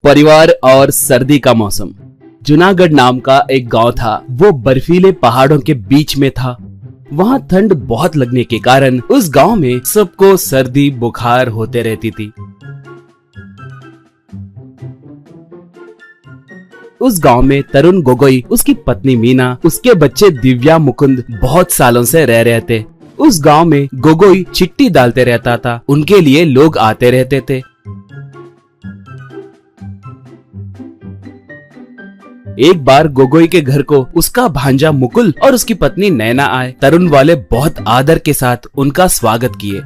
परिवार और सर्दी का मौसम। जूनागढ़ नाम का एक गांव था। वो बर्फीले पहाड़ों के बीच में था। वहाँ ठंड बहुत लगने के कारण उस गांव में सबको सर्दी बुखार होते रहती थी। उस गांव में तरुण गोगोई, उसकी पत्नी मीना, उसके बच्चे दिव्या, मुकुंद बहुत सालों से रह रहे थे। उस गांव में गोगोई चिट्ठी डालते रहता था। उनके लिए लोग आते रहते थे। एक बार गोगोई के घर को उसका भांजा मुकुल और उसकी पत्नी नैना आए। तरुण वाले बहुत आदर के साथ उनका स्वागत किए।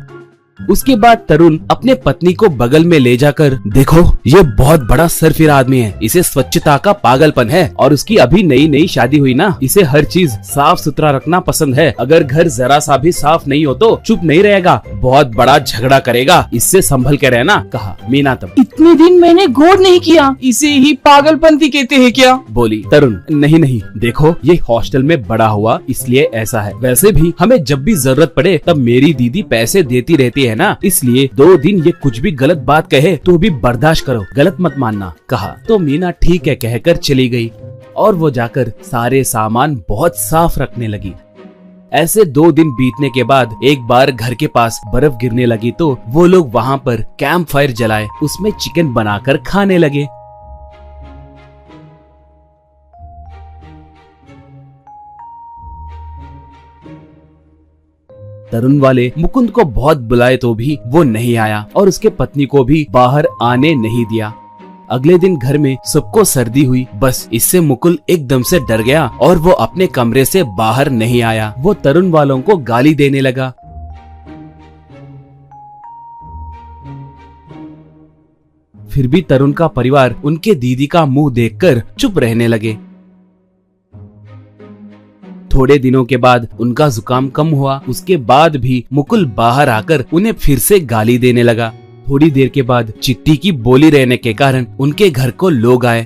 उसके बाद तरुण अपने पत्नी को बगल में ले जाकर, देखो ये बहुत बड़ा सरफिरा आदमी है, इसे स्वच्छता का पागलपन है और उसकी अभी नई नई शादी हुई ना, इसे हर चीज साफ सुथरा रखना पसंद है। अगर घर जरा सा भी साफ नहीं हो तो चुप नहीं रहेगा, बहुत बड़ा झगड़ा करेगा, इससे संभल के रहना, कहा मीना। तब इतने दिन मैंने गौर नहीं किया, इसे ही पागलपंती कहते हैं क्या? बोली तरुण। नहीं नहीं, देखो ये हॉस्टल में बड़ा हुआ इसलिए ऐसा है, वैसे भी हमें जब भी जरूरत पड़े तब मेरी दीदी पैसे देती रहती है ना, इसलिए 2 दिन ये कुछ भी गलत बात कहे तो भी बर्दाश्त करो, गलत मत मानना, कहा। तो मीना ठीक है कहकर चली गई और वो जाकर सारे सामान बहुत साफ रखने लगी। ऐसे 2 दिन बीतने के बाद एक बार घर के पास बर्फ गिरने लगी तो वो लोग वहाँ पर कैंप फायर जलाए, उसमें चिकन बनाकर खाने लगे। तरुण वाले मुकुंद को बहुत बुलाए तो भी वो नहीं आया और उसके पत्नी को भी बाहर आने नहीं दिया। अगले दिन घर में सबको सर्दी हुई। बस इससे मुकुल एकदम से डर गया और वो अपने कमरे से बाहर नहीं आया। वो तरुण वालों को गाली देने लगा। फिर भी तरुण का परिवार उनके दीदी का मुंह देखकर चुप रहने लगे। थोड़े दिनों के बाद उनका जुकाम कम हुआ। उसके बाद भी मुकुल बाहर आकर उन्हें फिर से गाली देने लगा। थोड़ी देर के बाद चिट्ठी की बोली रहने के कारण उनके घर को लोग आए।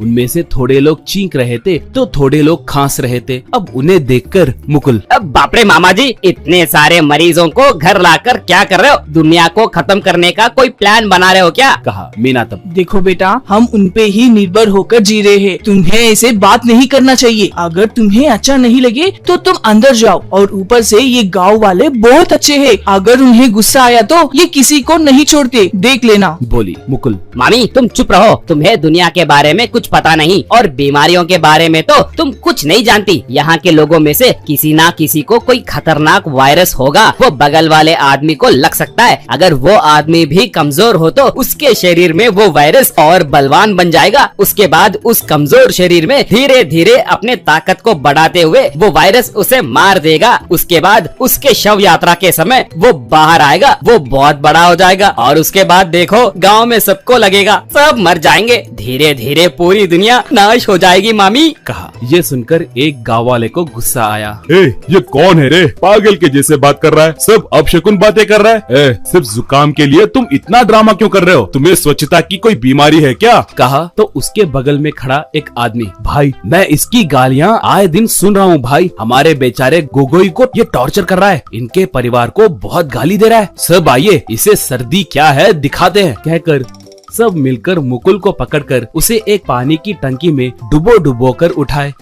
उनमें से थोड़े लोग चीख रहे थे तो थोड़े लोग खांस रहे थे। अब उन्हें देखकर मुकुल, अब बाप रे मामा जी, इतने सारे मरीजों को घर लाकर क्या कर रहे हो? दुनिया को खत्म करने का कोई प्लान बना रहे हो क्या? कहा मीना। तब देखो बेटा, हम उनपे ही निर्भर होकर जी रहे हैं, तुम्हें ऐसे बात नहीं करना चाहिए। अगर तुम्हें अच्छा नहीं लगे तो तुम अंदर जाओ। और ऊपर से ये गाँव वाले बहुत अच्छे हैं, अगर उन्हें गुस्सा आया तो ये किसी को नहीं छोड़ते, देख लेना, बोली मुकुल। मामी तुम चुप रहो, तुम्हें दुनिया के बारे में कुछ पता नहीं और बीमारियों के बारे में तो तुम कुछ नहीं जानती। यहाँ के लोगों में से किसी ना किसी को कोई खतरनाक वायरस होगा, वो बगल वाले आदमी को लग सकता है। अगर वो आदमी भी कमजोर हो तो उसके शरीर में वो वायरस और बलवान बन जाएगा। उसके बाद उस कमजोर शरीर में धीरे धीरे अपने ताकत को बढ़ाते हुए वो वायरस उसे मार देगा। उसके बाद उसके शव यात्रा के समय वो बाहर आएगा, वो बहुत बड़ा हो जाएगा और उसके बाद देखो गाँव में सबको लगेगा सब मर जाएंगे। धीरे धीरे पूरी दुनिया नाश हो जाएगी मामी, कहा। ये सुनकर एक गाँव वाले को गुस्सा आया। ये कौन है रे? पागल के जैसे बात कर रहा है, सब अपशकुन बातें कर रहा है। सिर्फ जुकाम के लिए तुम इतना ड्रामा क्यों कर रहे हो? तुम्हें स्वच्छता की कोई बीमारी है क्या? कहा। तो उसके बगल में खड़ा एक आदमी, भाई मैं इसकी गालियाँ आए दिन सुन रहा हूँ भाई, हमारे बेचारे गोगोई को ये टॉर्चर कर रहा है, इनके परिवार को बहुत गाली दे रहा है। सब आइए इसे सर्दी क्या है दिखाते हैं, कहकर सब मिलकर मुकुल को पकड़कर उसे एक पानी की टंकी में डुबो कर उठाए।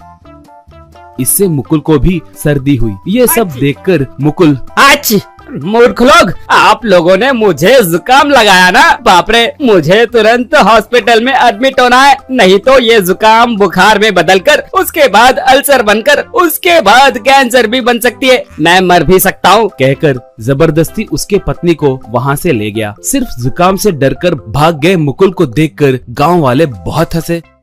इससे मुकुल को भी सर्दी हुई। ये सब देखकर मुकुल, आज मूर्ख लोग, आप लोगों ने मुझे जुकाम लगाया ना, बाप रे, मुझे तुरंत हॉस्पिटल में एडमिट होना है, नहीं तो ये जुकाम बुखार में बदलकर उसके बाद अल्सर बनकर उसके बाद कैंसर भी बन सकती है, मैं मर भी सकता हूँ, कहकर जबरदस्ती उसके पत्नी को वहाँ से ले गया। सिर्फ जुकाम से डरकर भाग गए मुकुल को देखकर गांव वाले बहुत हंसे।